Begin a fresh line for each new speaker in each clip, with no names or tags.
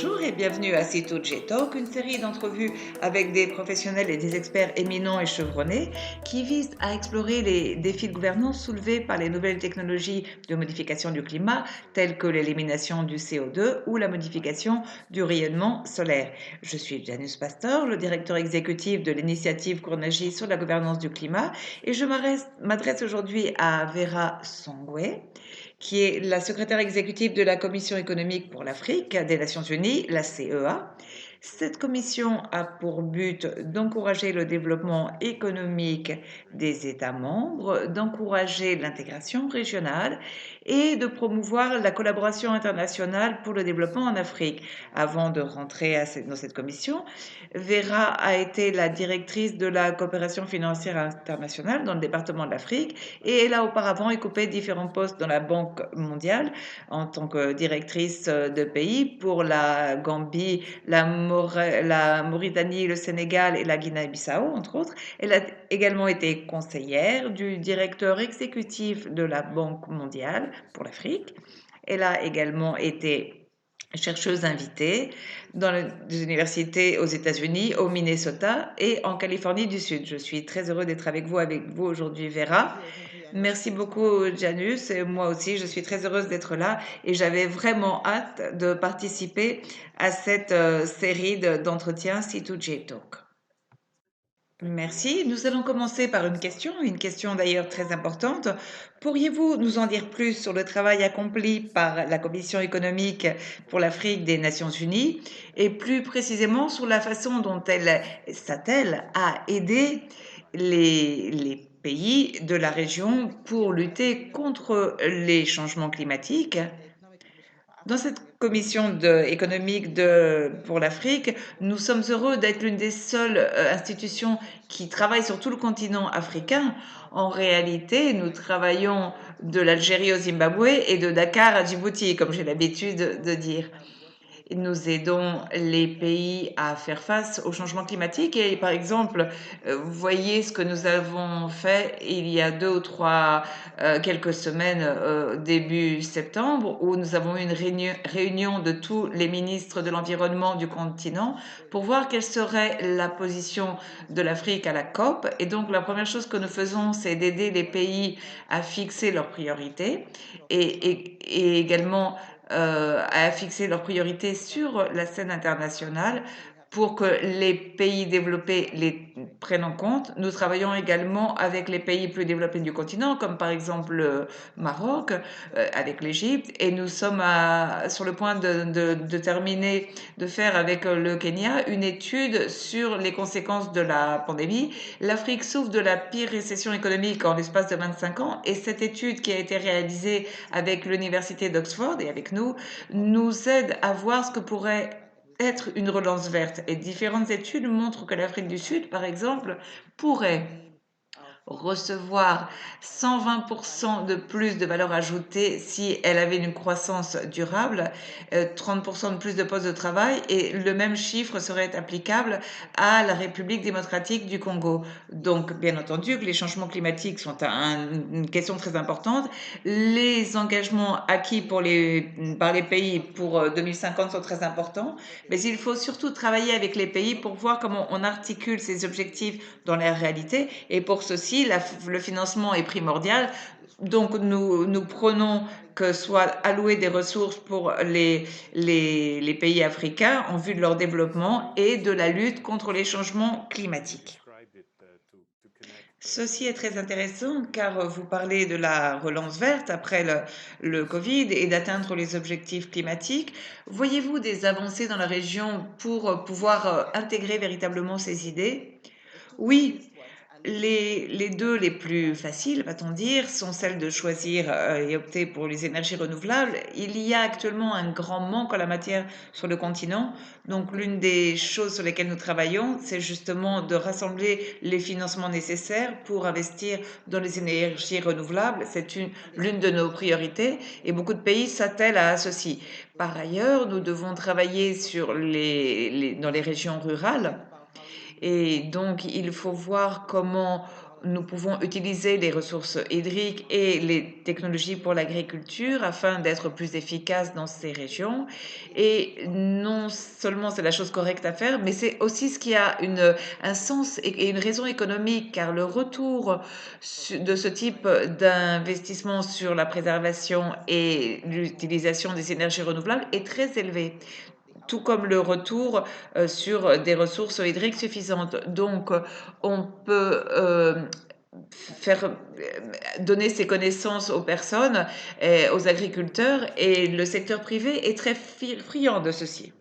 Bonjour et bienvenue à C2J Talk, une série d'entrevues avec des professionnels et des experts éminents et chevronnés qui visent à explorer les défis de gouvernance soulevés par les nouvelles technologies de modification du climat, telles que l'élimination du CO2 ou la modification du rayonnement solaire. Je suis Janus Pastor, le directeur exécutif de l'initiative Cournagis sur la gouvernance du climat, et je m'adresse aujourd'hui à Vera Songwe, qui est la secrétaire exécutive de la Commission économique pour l'Afrique des Nations Unies, la CEA. Cette commission a pour but d'encourager le développement économique des États membres, d'encourager l'intégration régionale et de promouvoir la collaboration internationale pour le développement en Afrique. Avant de rentrer dans cette commission, Vera a été la directrice de la coopération financière internationale dans le département de l'Afrique et elle a auparavant occupé différents postes dans la Banque mondiale en tant que directrice de pays pour la Gambie, la Mauritanie, le Sénégal et la Guinée-Bissau, entre autres. Elle a également été conseillère du directeur exécutif de la Banque mondiale pour l'Afrique. Elle a également été chercheuse invitée dans les universités aux États-Unis, au Minnesota et en Californie du Sud. Je suis très heureux d'être avec vous aujourd'hui, Vera. Merci beaucoup, Janus. Et moi aussi, je suis très heureuse d'être là et j'avais vraiment hâte de participer à cette série d'entretiens C2J Talk. Merci. Nous allons commencer par une question d'ailleurs très importante. Pourriez-vous nous en dire plus sur le travail accompli par la Commission économique pour l'Afrique des Nations Unies et plus précisément sur la façon dont elle s'attelle à aider les pays de la région pour lutter contre les changements climatiques? Dans cette commission économique pour l'Afrique, nous sommes heureux d'être l'une des seules institutions qui travaille sur tout le continent africain. En réalité, nous travaillons de l'Algérie au Zimbabwe et de Dakar à Djibouti, comme j'ai l'habitude de dire. Nous aidons les pays à faire face au changement climatique et par exemple, vous voyez ce que nous avons fait il y a quelques semaines, début septembre, où nous avons eu une réunion de tous les ministres de l'environnement du continent pour voir quelle serait la position de l'Afrique à la COP. Et donc la première chose que nous faisons, c'est d'aider les pays à fixer leurs priorités et également à fixer leurs priorités sur la scène internationale pour que les pays développés les prennent en compte. Nous travaillons également avec les pays plus développés du continent, comme par exemple le Maroc, avec l'Égypte, et nous sommes sur le point de terminer, de faire avec le Kenya une étude sur les conséquences de la pandémie. L'Afrique souffre de la pire récession économique en l'espace de 25 ans, et cette étude qui a été réalisée avec l'Université d'Oxford et avec nous aide à voir ce que pourrait être une relance verte. Et différentes études montrent que l'Afrique du Sud, par exemple, pourrait recevoir 120% de plus de valeur ajoutée si elle avait une croissance durable, 30% de plus de postes de travail, et le même chiffre serait applicable à la République démocratique du Congo. Donc, bien entendu, que les changements climatiques sont une question très importante. Les engagements acquis par les pays pour 2050 sont très importants, mais il faut surtout travailler avec les pays pour voir comment on articule ces objectifs dans la réalité, et pour ceci, le financement est primordial. Donc, nous prenons que soient allouées des ressources pour les pays africains en vue de leur développement et de la lutte contre les changements climatiques. Ceci est très intéressant car vous parlez de la relance verte après le Covid et d'atteindre les objectifs climatiques. Voyez-vous des avancées dans la région pour pouvoir intégrer véritablement ces idées? Oui, les deux les plus faciles, va-t-on dire, sont celles de choisir et opter pour les énergies renouvelables. Il y a actuellement un grand manque en la matière sur le continent. Donc, l'une des choses sur lesquelles nous travaillons, c'est justement de rassembler les financements nécessaires pour investir dans les énergies renouvelables. C'est l'une de nos priorités et beaucoup de pays s'attellent à ceci. Par ailleurs, nous devons travailler dans les régions rurales. Et donc, il faut voir comment nous pouvons utiliser les ressources hydriques et les technologies pour l'agriculture afin d'être plus efficaces dans ces régions. Et non seulement c'est la chose correcte à faire, mais c'est aussi ce qui a un sens et une raison économique, car le retour de ce type d'investissement sur la préservation et l'utilisation des énergies renouvelables est très élevé, tout comme le retour sur des ressources hydriques suffisantes. Donc, on peut faire donner ces connaissances aux personnes, et aux agriculteurs, et le secteur privé est très friand de ceci.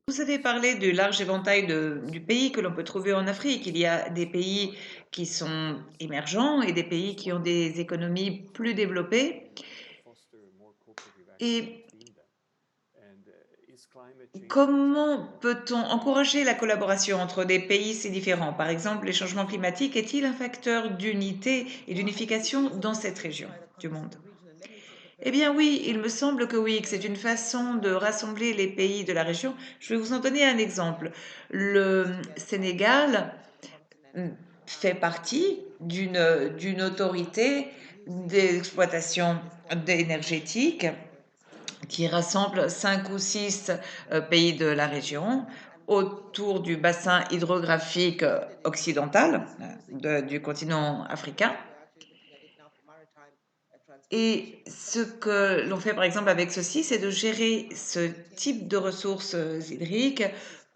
Vous avez parlé du large éventail du pays que l'on peut trouver en Afrique. Il y a des pays qui sont émergents et des pays qui ont des économies plus développées. Et comment peut-on encourager la collaboration entre des pays si différents? Par exemple, les changements climatiques est-il un facteur d'unité et d'unification dans cette région du monde? Eh bien oui, il me semble que oui, que c'est une façon de rassembler les pays de la région. Je vais vous en donner un exemple. Le Sénégal mm, fait partie d'une autorité d'exploitation énergétique qui rassemble 5 ou 6 pays de la région autour du bassin hydrographique occidental du continent africain. Et ce que l'on fait par exemple avec ceci, c'est de gérer ce type de ressources hydriques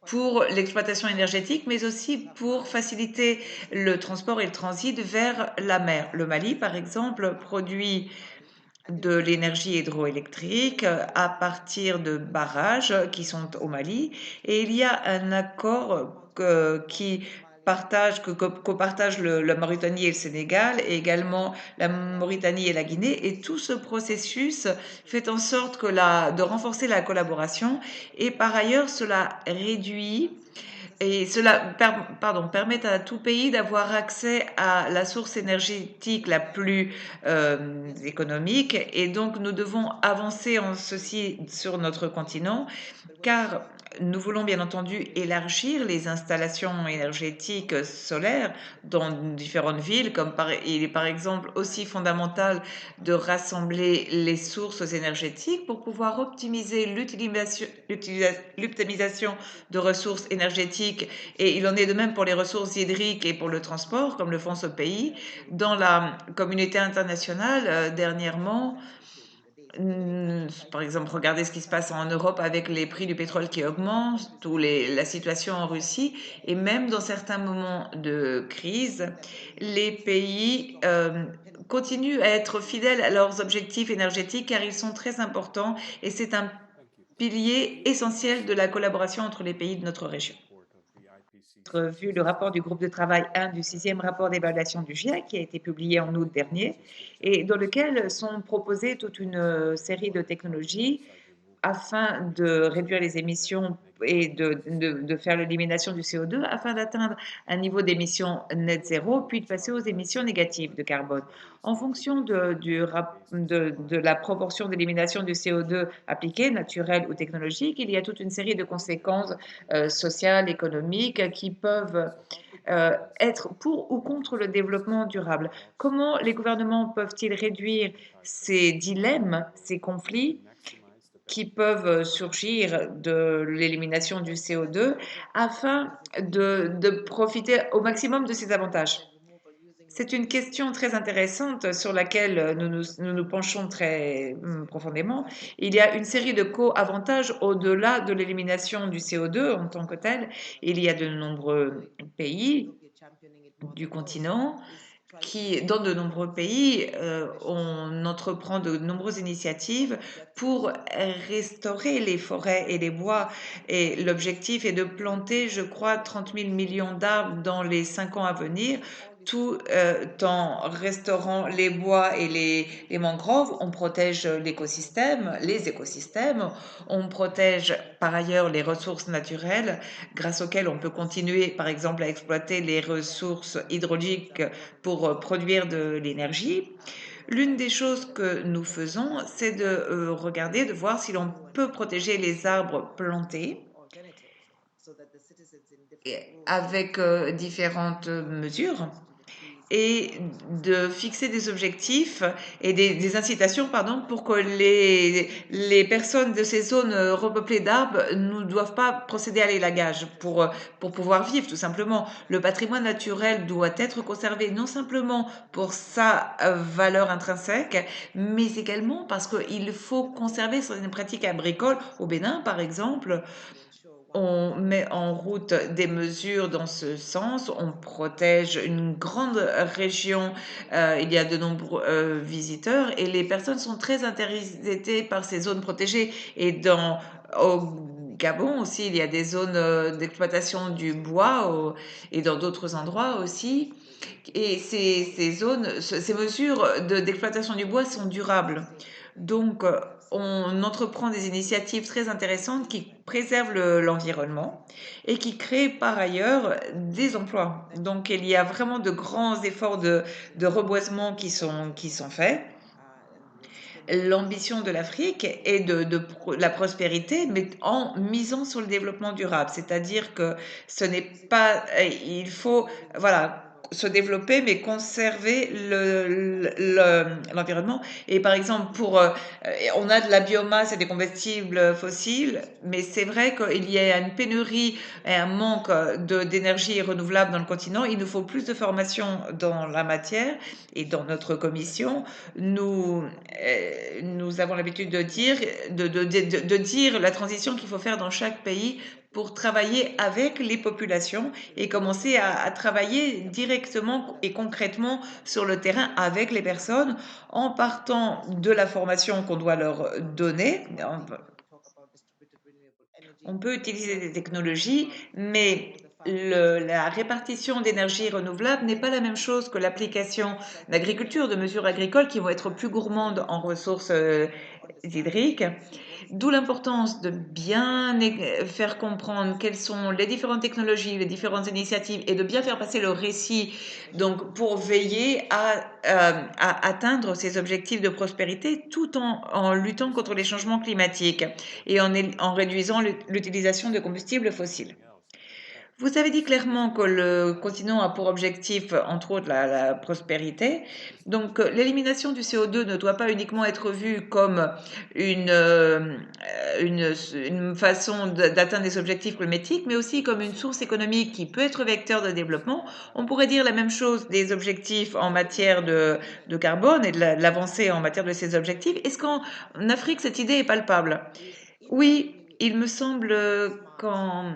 pour l'exploitation énergétique, mais aussi pour faciliter le transport et le transit vers la mer. Le Mali, par exemple, produit de l'énergie hydroélectrique à partir de barrages qui sont au Mali, et il y a un accord qui copartagent la Mauritanie et le Sénégal, et également la Mauritanie et la Guinée, et tout ce processus fait en sorte de renforcer la collaboration, et par ailleurs cela réduit et cela permet à tout pays d'avoir accès à la source énergétique la plus économique, et donc nous devons avancer en ceci sur notre continent, car nous voulons bien entendu élargir les installations énergétiques solaires dans différentes villes, il est par exemple aussi fondamental de rassembler les sources énergétiques pour pouvoir optimiser l'utilisation de ressources énergétiques, et il en est de même pour les ressources hydriques et pour le transport, comme le font ce pays. Dans la communauté internationale, dernièrement, par exemple, regardez ce qui se passe en Europe avec les prix du pétrole qui augmentent, ou la situation en Russie, et même dans certains moments de crise, les pays continuent à être fidèles à leurs objectifs énergétiques, car ils sont très importants, et c'est un pilier essentiel de la collaboration entre les pays de notre région. Vu le rapport du groupe de travail 1 du 6e rapport d'évaluation du GIEC qui a été publié en août dernier, et dans lequel sont proposées toute une série de technologies afin de réduire les émissions et de faire l'élimination du CO2 afin d'atteindre un niveau d'émissions net zéro, puis de passer aux émissions négatives de carbone. En fonction de la proportion d'élimination du CO2 appliquée, naturelle ou technologique, il y a toute une série de conséquences sociales, économiques qui peuvent être pour ou contre le développement durable. Comment les gouvernements peuvent-ils réduire ces dilemmes, ces conflits qui peuvent surgir de l'élimination du CO2 afin de profiter au maximum de ces avantages? C'est une question très intéressante sur laquelle nous penchons très profondément. Il y a une série de co-avantages au-delà de l'élimination du CO2 en tant que tel. Il y a de nombreux pays du continent dans de nombreux pays, on entreprend de nombreuses initiatives pour restaurer les forêts et les bois. Et l'objectif est de planter, je crois, 30 000 millions d'arbres dans les 5 ans à venir, tout en restaurant les bois et les mangroves. On protège les écosystèmes, on protège par ailleurs les ressources naturelles grâce auxquelles on peut continuer, par exemple, à exploiter les ressources hydrauliques pour produire de l'énergie. L'une des choses que nous faisons, c'est de regarder, de voir si l'on peut protéger les arbres plantés avec différentes mesures. et de fixer des objectifs et des incitations, pardon, pour que les personnes de ces zones repeuplées d'arbres ne doivent pas procéder à l'élagage pour pouvoir vivre, tout simplement. Le patrimoine naturel doit être conservé non simplement pour sa valeur intrinsèque, mais également parce qu'il faut conserver certaines pratiques agricoles. Au Bénin, par exemple, on met en route des mesures dans ce sens, on protège une grande région, il y a de nombreux visiteurs et les personnes sont très intéressées par ces zones protégées. Et au Gabon aussi, il y a des zones d'exploitation du bois et dans d'autres endroits aussi. Et ces zones, ces mesures d'exploitation du bois sont durables. Donc, on entreprend des initiatives très intéressantes qui préservent l'environnement et qui créent par ailleurs des emplois. Donc, il y a vraiment de grands efforts de reboisement qui sont faits. L'ambition de l'Afrique est la prospérité, mais en misant sur le développement durable. C'est-à-dire que ce n'est pas, il faut, voilà, se développer, mais conserver l'environnement. Et par exemple, on a de la biomasse et des combustibles fossiles, mais c'est vrai qu'il y a une pénurie et un manque d'énergie renouvelable dans le continent. Il nous faut plus de formation dans la matière et dans notre commission. Nous avons l'habitude de dire, de dire la transition qu'il faut faire dans chaque pays pour travailler avec les populations et commencer à travailler directement et concrètement sur le terrain avec les personnes en partant de la formation qu'on doit leur donner. On peut utiliser des technologies, mais la répartition d'énergie renouvelable n'est pas la même chose que l'application d'agriculture, de mesures agricoles qui vont être plus gourmandes en ressources hydriques. D'où l'importance de bien faire comprendre quelles sont les différentes technologies, les différentes initiatives et de bien faire passer le récit donc pour veiller à atteindre ces objectifs de prospérité tout en luttant contre les changements climatiques et en réduisant l'utilisation de combustibles fossiles. Vous avez dit clairement que le continent a pour objectif, entre autres, la prospérité. Donc, l'élimination du CO2 ne doit pas uniquement être vue comme une, euh, une façon d'atteindre des objectifs climatiques, mais aussi comme une source économique qui peut être vecteur de développement. On pourrait dire la même chose des objectifs en matière de carbone et de l'avancée en matière de ces objectifs. Est-ce qu'en Afrique, cette idée est palpable? Oui, il me semble qu'en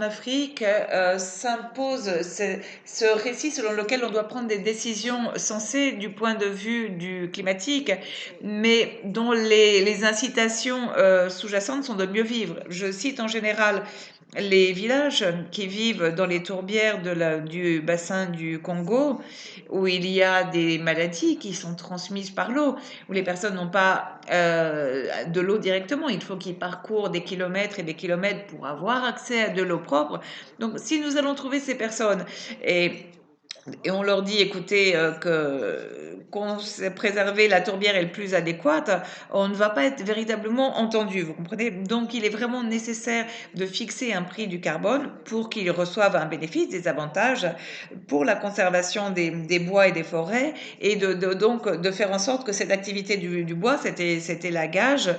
Afrique s'impose ce récit selon lequel on doit prendre des décisions sensées du point de vue du climatique, mais dont les incitations sous-jacentes sont de mieux vivre. Je cite en général les villages qui vivent dans les tourbières du bassin du Congo, où il y a des maladies qui sont transmises par l'eau, où les personnes n'ont pas de l'eau directement. Il faut qu'ils parcourent des kilomètres et des kilomètres pour avoir accès à de l'eau propre. Donc, si nous allons trouver ces personnes et on leur dit, écoutez, préserver la tourbière est le plus adéquate, on ne va pas être véritablement entendu, vous comprenez? Donc, il est vraiment nécessaire de fixer un prix du carbone pour qu'ils reçoivent un bénéfice, des avantages pour la conservation des bois et des forêts et donc de faire en sorte que cette activité du bois, c'était la gage,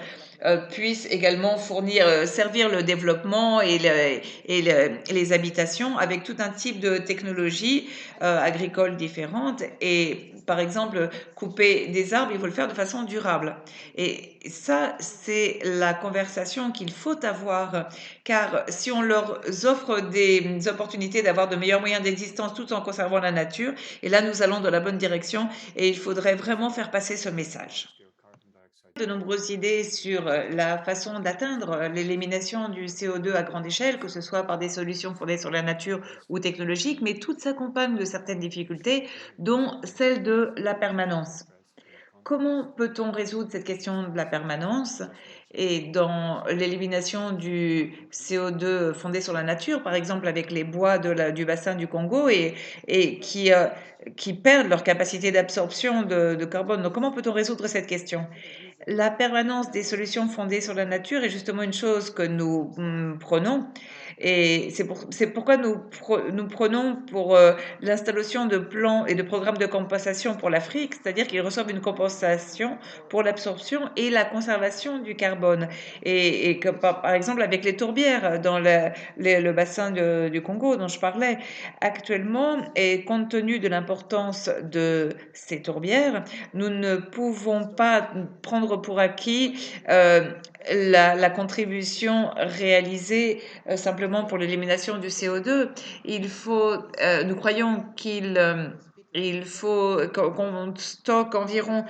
puisse également servir le développement les habitations avec tout un type de technologies agricoles différentes. Et par exemple, couper des arbres, il faut le faire de façon durable. Et ça, c'est la conversation qu'il faut avoir, car si on leur offre des opportunités d'avoir de meilleurs moyens d'existence tout en conservant la nature, et là, nous allons dans la bonne direction et il faudrait vraiment faire passer ce message. De nombreuses idées sur la façon d'atteindre l'élimination du CO2 à grande échelle, que ce soit par des solutions fondées sur la nature ou technologiques, mais toutes s'accompagnent de certaines difficultés, dont celle de la permanence. Comment peut-on résoudre cette question de la permanence et dans l'élimination du CO2 fondé sur la nature, par exemple avec les bois du bassin du Congo et qui perdent leur capacité d'absorption de carbone. Donc comment peut-on résoudre cette question? La permanence des solutions fondées sur la nature est justement une chose que nous prenons Et c'est pourquoi nous prenons pour l'installation de plans et de programmes de compensation pour l'Afrique, c'est-à-dire qu'ils reçoivent une compensation pour l'absorption et la conservation du carbone. Et que, par exemple, avec les tourbières dans le bassin du Congo dont je parlais, actuellement, et compte tenu de l'importance de ces tourbières, nous ne pouvons pas prendre pour acquis la contribution réalisée simplement pour l'élimination du CO2. Nous croyons il faut qu'on stocke environ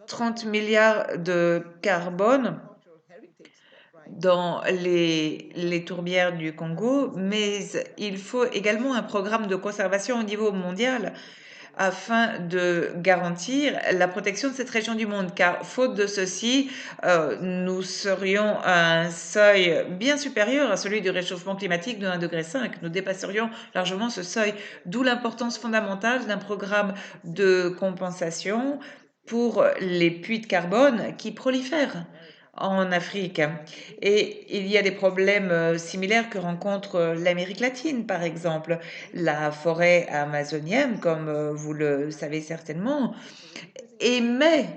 30 milliards de carbone dans les tourbières du Congo, mais il faut également un programme de conservation au niveau mondial afin de garantir la protection de cette région du monde, car faute de ceci, nous serions à un seuil bien supérieur à celui du réchauffement climatique de 1,5 degré. Nous dépasserions largement ce seuil, d'où l'importance fondamentale d'un programme de compensation pour les puits de carbone qui prolifèrent en Afrique. Et il y a des problèmes similaires que rencontre l'Amérique latine, par exemple. La forêt amazonienne, comme vous le savez certainement, émet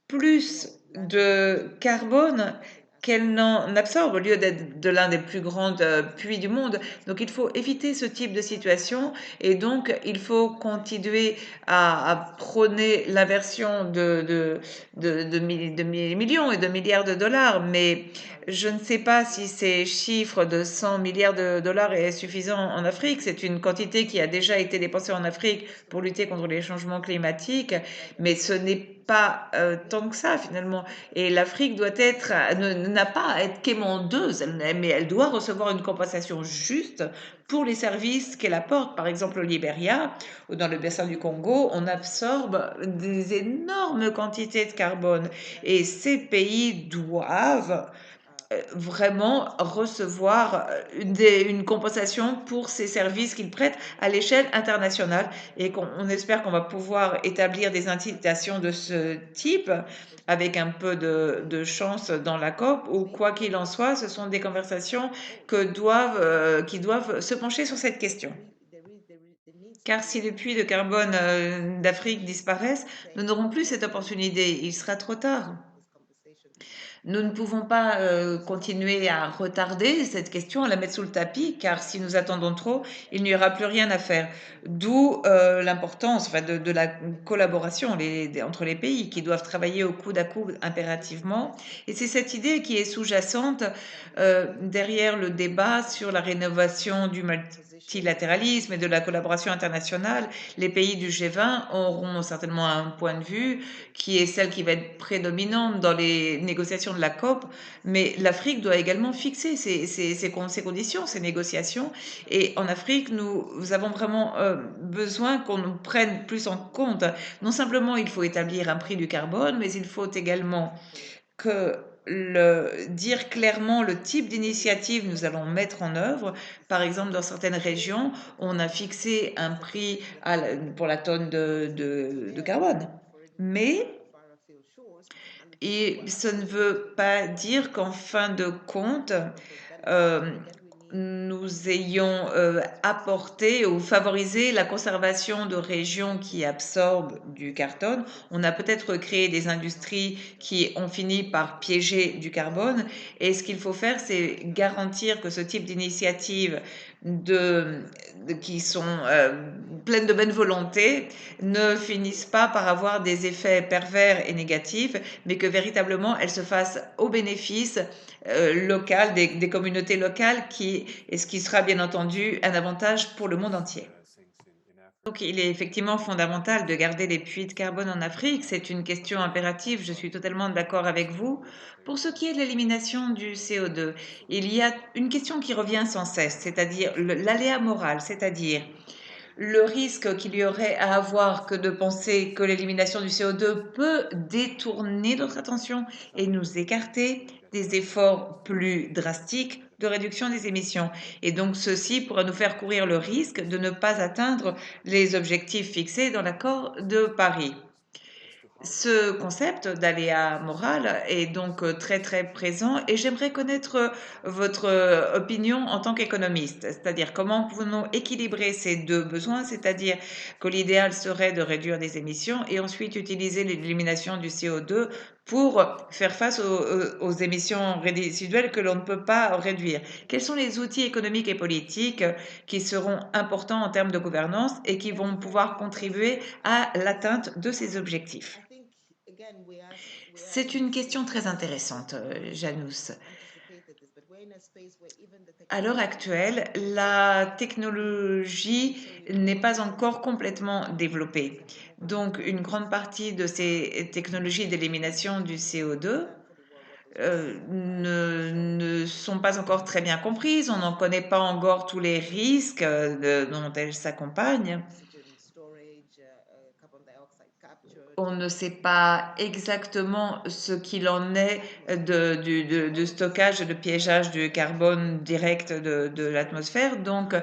plus de carbone qu'elle n'en absorbe au lieu d'être de l'un des plus grands puits du monde. Donc il faut éviter ce type de situation et donc il faut continuer à prôner l'inversion de millions et de milliards de dollars. Mais je ne sais pas si ces chiffres de 100 milliards de dollars est suffisant en Afrique. C'est une quantité qui a déjà été dépensée en Afrique pour lutter contre les changements climatiques, mais ce n'est pas tant que ça finalement. Et l'Afrique doit être, n'a pas à être quémandeuse, mais elle doit recevoir une compensation juste pour les services qu'elle apporte. Par exemple, au Libéria ou dans le bassin du Congo, on absorbe des énormes quantités de carbone. Et ces pays doivent vraiment recevoir une compensation pour ces services qu'ils prêtent à l'échelle internationale et on espère qu'on va pouvoir établir des incitations de ce type avec un peu de chance dans la COP ou quoi qu'il en soit, ce sont des conversations qui doivent se pencher sur cette question. Car si les puits de carbone d'Afrique disparaissent, nous n'aurons plus cette opportunité. Il sera trop tard. Nous ne pouvons pas continuer à retarder cette question, à la mettre sous le tapis, car si nous attendons trop, il n'y aura plus rien à faire. D'où l'importance enfin, de la collaboration entre les pays qui doivent travailler au coude à coude impérativement. Et c'est cette idée qui est sous-jacente derrière le débat sur la rénovation du multilatéralisme et de la collaboration internationale. Les pays du G20 auront certainement un point de vue qui est celle qui va être prédominante dans les négociations de la COP, mais l'Afrique doit également fixer ses conditions, ses négociations. Et en Afrique, nous avons vraiment besoin qu'on nous prenne plus en compte. Non simplement il faut établir un prix du carbone, mais il faut également que dire clairement le type d'initiative nous allons mettre en œuvre. Par exemple, dans certaines régions, on a fixé un prix pour la tonne de carbone. Mais ce ne veut pas dire qu'en fin de compte, euh, nous ayons apporté ou favorisé la conservation de régions qui absorbent du carbone. On a peut-être créé des industries qui ont fini par piéger du carbone. Et ce qu'il faut faire, c'est garantir que ce type d'initiatives qui sont pleines de bonne volonté ne finissent pas par avoir des effets pervers et négatifs, mais que véritablement elles se fassent au bénéfice local, des communautés locales, et ce qui sera bien entendu un avantage pour le monde entier. Donc il est effectivement fondamental de garder les puits de carbone en Afrique. C'est une question impérative, je suis totalement d'accord avec vous. Pour ce qui est de l'élimination du CO2, il y a une question qui revient sans cesse, c'est-à-dire l'aléa moral, c'est-à-dire le risque qu'il y aurait à avoir que de penser que l'élimination du CO2 peut détourner notre attention et nous écarter des efforts plus drastiques de réduction des émissions. Et donc ceci pourra nous faire courir le risque de ne pas atteindre les objectifs fixés dans l'accord de Paris. Ce concept d'aléa moral est donc très très présent et j'aimerais connaître votre opinion en tant qu'économiste, c'est-à-dire comment pouvons-nous équilibrer ces deux besoins, c'est-à-dire que l'idéal serait de réduire les émissions et ensuite utiliser l'élimination du CO2 pour faire face aux émissions résiduelles que l'on ne peut pas réduire. Quels sont les outils économiques et politiques qui seront importants en termes de gouvernance et qui vont pouvoir contribuer à l'atteinte de ces objectifs? C'est une question très intéressante, Janus. À l'heure actuelle, la technologie n'est pas encore complètement développée. Donc, une grande partie de ces technologies d'élimination du CO2 ne sont pas encore très bien comprises. On n'en connaît pas encore tous les risques dont elles s'accompagnent. On ne sait pas exactement ce qu'il en est de stockage et de piégeage du carbone direct de l'atmosphère. Donc,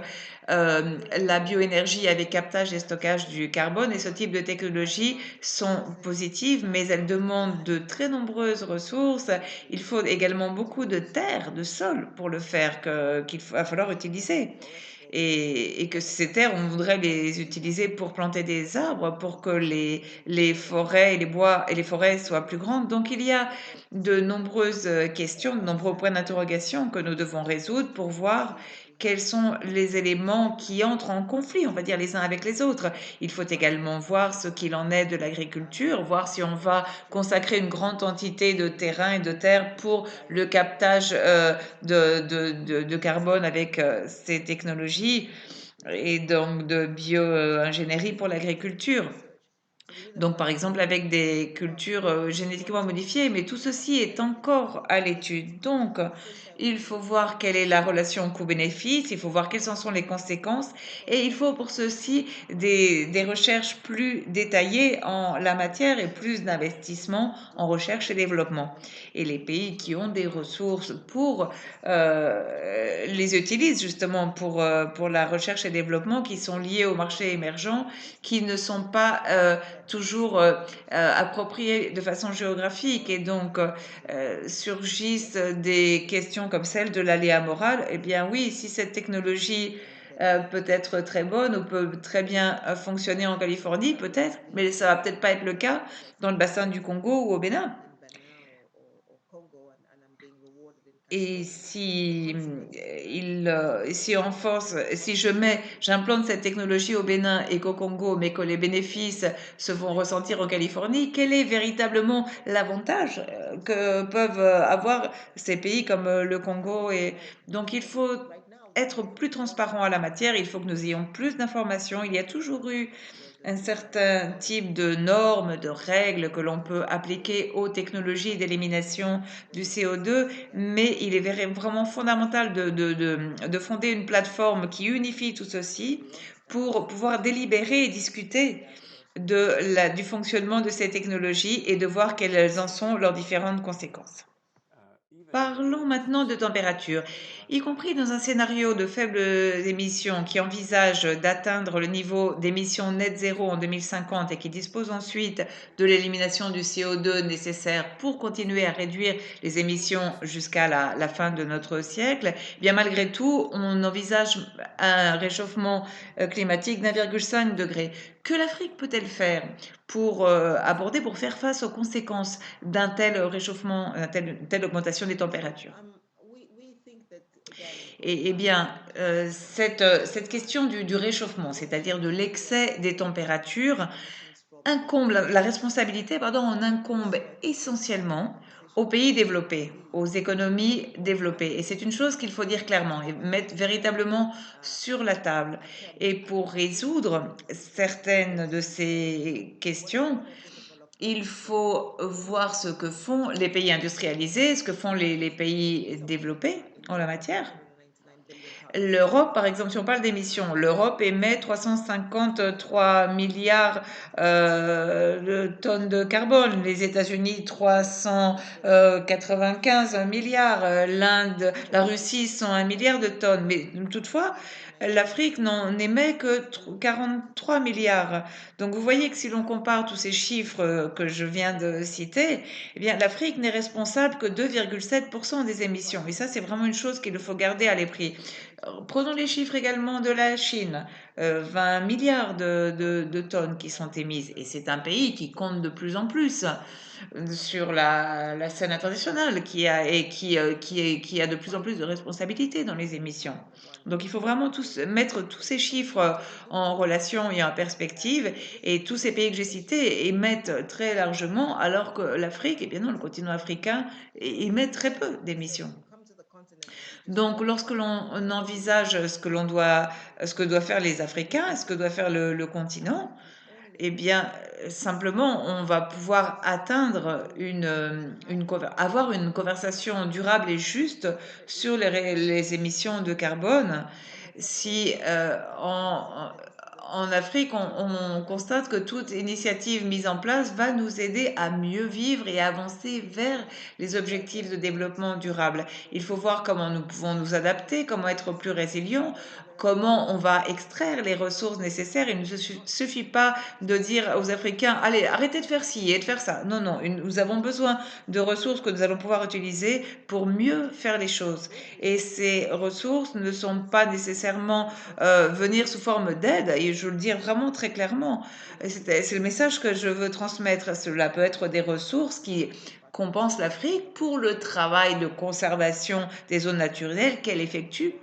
la bioénergie avec captage et stockage du carbone et ce type de technologie sont positives, mais elles demandent de très nombreuses ressources. Il faut également beaucoup de terre, de sol pour le faire, qu'il va falloir utiliser et que ces terres, on voudrait les utiliser pour planter des arbres, pour que les forêts et les bois et les forêts soient plus grandes. Donc il y a de nombreuses questions, de nombreux points d'interrogation que nous devons résoudre pour voir quels sont les éléments qui entrent en conflit, on va dire, les uns avec les autres. Il faut également voir ce qu'il en est de l'agriculture, voir si on va consacrer une grande quantité de terrain et de terre pour le captage de carbone avec ces technologies et donc de bio-ingénierie pour l'agriculture. Donc, par exemple, avec des cultures génétiquement modifiées, mais tout ceci est encore à l'étude. Donc, il faut voir quelle est la relation coût-bénéfice, il faut voir quelles en sont les conséquences, et il faut pour ceci des recherches plus détaillées en la matière et plus d'investissements en recherche et développement. Et les pays qui ont des ressources les utilisent justement pour la recherche et développement qui sont liés au marché émergent, qui ne sont pas toujours appropriées de façon géographique et donc surgissent des questions comme celle de l'aléa moral, eh bien oui, si cette technologie peut être très bonne ou peut très bien fonctionner en Californie, peut-être, mais ça va peut-être pas être le cas dans le bassin du Congo ou au Bénin. Et si, si on force, si j'implante cette technologie au Bénin et qu'au Congo, mais que les bénéfices se vont ressentir en Californie, quel est véritablement l'avantage que peuvent avoir ces pays comme le Congo et donc il faut être plus transparent à la matière, il faut que nous ayons plus d'informations. Il y a toujours eu un certain type de normes, de règles que l'on peut appliquer aux technologies d'élimination du CO2, mais il est vraiment fondamental de fonder une plateforme qui unifie tout ceci pour pouvoir délibérer et discuter du fonctionnement de ces technologies et de voir quelles en sont leurs différentes conséquences. Parlons maintenant de température. Y compris dans un scénario de faibles émissions qui envisage d'atteindre le niveau d'émissions net zéro en 2050 et qui dispose ensuite de l'élimination du CO2 nécessaire pour continuer à réduire les émissions jusqu'à la fin de notre siècle, eh bien malgré tout, on envisage un réchauffement climatique d'1,5 degré. Que l'Afrique peut-elle faire pour aborder, pour faire face aux conséquences d'un tel réchauffement, une telle augmentation des températures? Eh bien, cette question du réchauffement, c'est-à-dire de l'excès des températures, la responsabilité, pardon, en incombe essentiellement aux pays développés, aux économies développées. Et c'est une chose qu'il faut dire clairement et mettre véritablement sur la table. Et pour résoudre certaines de ces questions, il faut voir ce que font les pays industrialisés, ce que font les pays développés en la matière. L'Europe, par exemple, si on parle d'émissions, l'Europe émet 353 milliards de tonnes de carbone, les États-Unis 395 milliards, l'Inde, la Russie 101 milliards de tonnes. Mais toutefois, l'Afrique n'en émet que 43 milliards. Donc vous voyez que si l'on compare tous ces chiffres que je viens de citer, eh bien l'Afrique n'est responsable que 2,7% des émissions. Et ça, c'est vraiment une chose qu'il faut garder à l'esprit. Prenons les chiffres également de la Chine, 20 milliards de tonnes qui sont émises. Et c'est un pays qui compte de plus en plus sur la scène internationale, qui a de plus en plus de responsabilités dans les émissions. Donc il faut vraiment mettre tous ces chiffres en relation et en perspective. Et tous ces pays que j'ai cités émettent très largement, alors que l'Afrique, et bien non, le continent africain, émet très peu d'émissions. Donc, lorsque l'on envisage ce que doivent faire les Africains, ce que doit faire le continent, eh bien, simplement, on va pouvoir atteindre avoir une conversation durable et juste sur les émissions de carbone si en Afrique, on constate que toute initiative mise en place va nous aider à mieux vivre et à avancer vers les objectifs de développement durable. Il faut voir comment nous pouvons nous adapter, comment être plus résilients, comment on va extraire les ressources nécessaires. Il ne suffit pas de dire aux Africains, allez, arrêtez de faire ci et de faire ça. Non, non, nous avons besoin de ressources que nous allons pouvoir utiliser pour mieux faire les choses. Et ces ressources ne sont pas nécessairement venir sous forme d'aide, et je veux le dire vraiment très clairement. C'est le message que je veux transmettre. Cela peut être des ressources qui compensent l'Afrique pour le travail de conservation des zones naturelles qu'elle effectue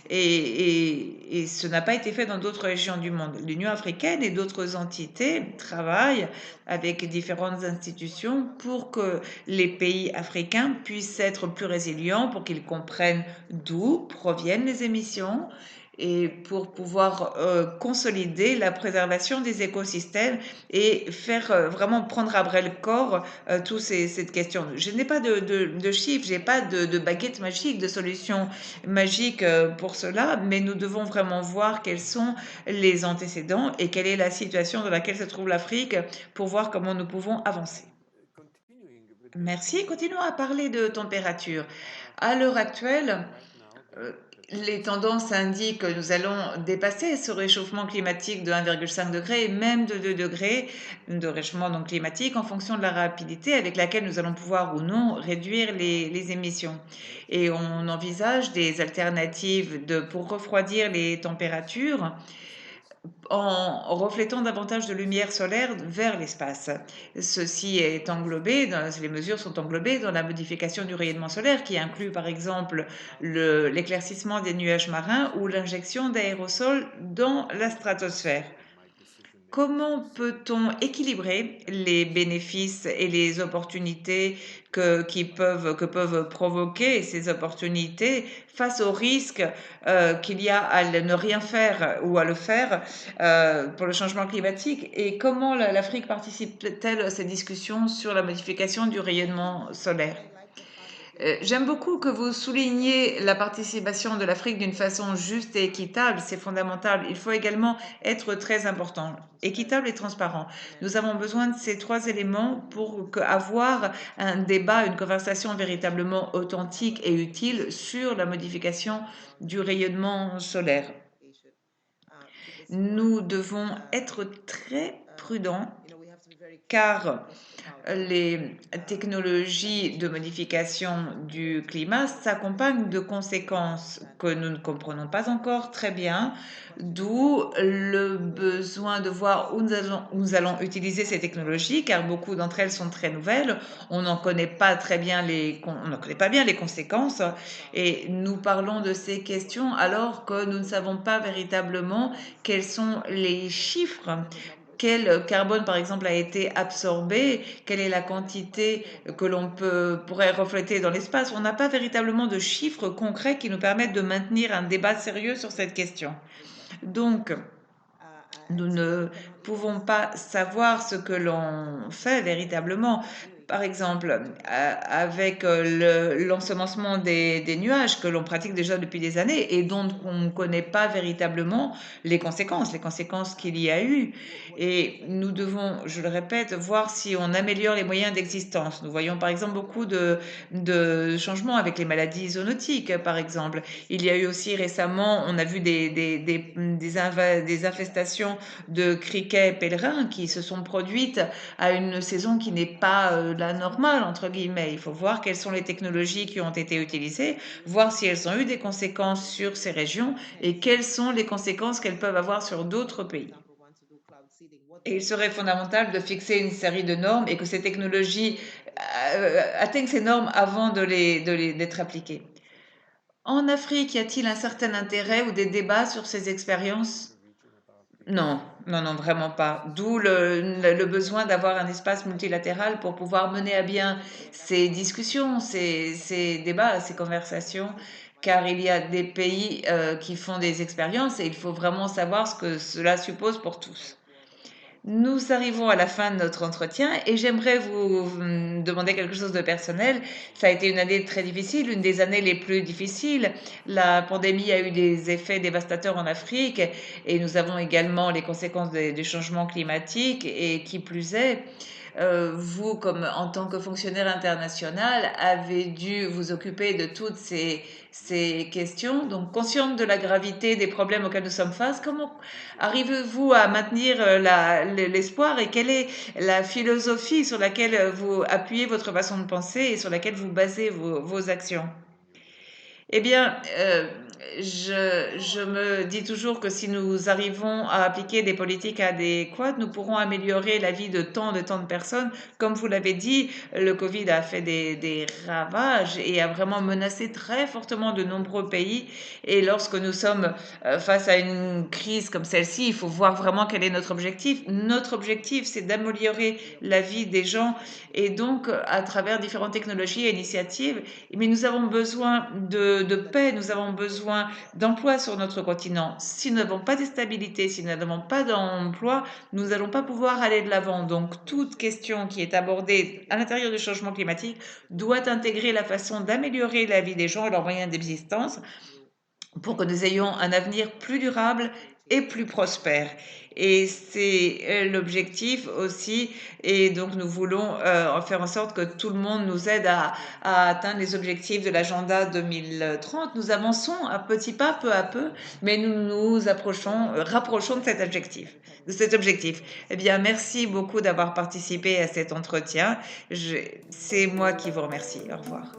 et ce n'a pas été fait dans d'autres régions du monde. L'Union africaine et d'autres entités travaillent avec différentes institutions pour que les pays africains puissent être plus résilients, pour qu'ils comprennent d'où proviennent les émissions et pour pouvoir consolider la préservation des écosystèmes et faire vraiment prendre à bras le corps cette question. Je n'ai pas de chiffres, je n'ai pas de baguette magique, de solution magique pour cela, mais nous devons vraiment voir quels sont les antécédents et quelle est la situation dans laquelle se trouve l'Afrique pour voir comment nous pouvons avancer. Merci. Continuons à parler de température. À l'heure actuelle, euh, les tendances indiquent que nous allons dépasser ce réchauffement climatique de 1,5 degré et même de 2 degrés de réchauffement donc climatique en fonction de la rapidité avec laquelle nous allons pouvoir ou non réduire les émissions. Et on envisage des alternatives pour refroidir les températures en reflétant davantage de lumière solaire vers l'espace. Ceci est les mesures sont englobées dans la modification du rayonnement solaire qui inclut par exemple l'éclaircissement des nuages marins ou l'injection d'aérosols dans la stratosphère. Comment peut-on équilibrer les bénéfices et les opportunités que peuvent provoquer ces opportunités face aux risques qu'il y a à ne rien faire ou à le faire pour le changement climatique? Et comment l'Afrique participe-t-elle à ces discussions sur la modification du rayonnement solaire? J'aime beaucoup que vous souligniez la participation de l'Afrique d'une façon juste et équitable, c'est fondamental. Il faut également être très important, équitable et transparent. Nous avons besoin de ces trois éléments pour avoir un débat, une conversation véritablement authentique et utile sur la modification du rayonnement solaire. Nous devons être très prudents car les technologies de modification du climat s'accompagnent de conséquences que nous ne comprenons pas encore très bien, d'où le besoin de voir où nous allons utiliser ces technologies, car beaucoup d'entre elles sont très nouvelles. On n'en connaît pas très bien on n'en connaît pas bien les conséquences, et nous parlons de ces questions alors que nous ne savons pas véritablement quels sont les chiffres. Quel carbone, par exemple, a été absorbé? Quelle est la quantité que pourrait refléter dans l'espace? On n'a pas véritablement de chiffres concrets qui nous permettent de maintenir un débat sérieux sur cette question. Donc, nous ne pouvons pas savoir ce que l'on fait véritablement. Par exemple, avec l'ensemencement des nuages que l'on pratique déjà depuis des années et dont on ne connaît pas véritablement les conséquences qu'il y a eu. Et nous devons, je le répète, voir si on améliore les moyens d'existence. Nous voyons par exemple beaucoup de changements avec les maladies zoonotiques, par exemple. Il y a eu aussi récemment, on a vu des infestations de criquets pèlerins qui se sont produites à une saison qui n'est pas la normale, entre guillemets. Il faut voir quelles sont les technologies qui ont été utilisées, voir si elles ont eu des conséquences sur ces régions et quelles sont les conséquences qu'elles peuvent avoir sur d'autres pays. Et il serait fondamental de fixer une série de normes et que ces technologies atteignent ces normes avant d'être appliquées. En Afrique, y a-t-il un certain intérêt ou des débats sur ces expériences? Non, non, non, vraiment pas. D'où le besoin d'avoir un espace multilatéral pour pouvoir mener à bien ces discussions, ces débats, ces conversations, car il y a des pays qui font des expériences et il faut vraiment savoir ce que cela suppose pour tous. Nous arrivons à la fin de notre entretien et j'aimerais vous demander quelque chose de personnel. Ça a été une année très difficile, une des années les plus difficiles. La pandémie a eu des effets dévastateurs en Afrique et nous avons également les conséquences des changements climatiques et qui plus est, vous, comme en tant que fonctionnaire international, avez dû vous occuper de toutes ces questions. Donc, consciente de la gravité des problèmes auxquels nous sommes face, comment arrivez-vous à maintenir l'espoir et quelle est la philosophie sur laquelle vous appuyez votre façon de penser et sur laquelle vous basez vos actions? Eh bien, je me dis toujours que si nous arrivons à appliquer des politiques adéquates, nous pourrons améliorer la vie de tant de personnes. Comme vous l'avez dit, le Covid a fait des ravages et a vraiment menacé très fortement de nombreux pays. Et lorsque nous sommes face à une crise comme celle-ci, il faut voir vraiment quel est notre objectif. Notre objectif, c'est d'améliorer la vie des gens et donc à travers différentes technologies et initiatives. Mais nous avons besoin de paix, nous avons besoin d'emploi sur notre continent. Si nous n'avons pas de stabilité, si nous n'avons pas d'emploi, nous n'allons pas pouvoir aller de l'avant. Donc toute question qui est abordée à l'intérieur du changement climatique doit intégrer la façon d'améliorer la vie des gens et leurs moyens d'existence pour que nous ayons un avenir plus durable et plus prospère. Et c'est l'objectif aussi. Et donc nous voulons en faire en sorte que tout le monde nous aide à atteindre les objectifs de l'agenda 2030. Nous avançons à petits pas, peu à peu, mais nous nous rapprochons de cet objectif. Eh bien, merci beaucoup d'avoir participé à cet entretien. C'est moi qui vous remercie. Au revoir.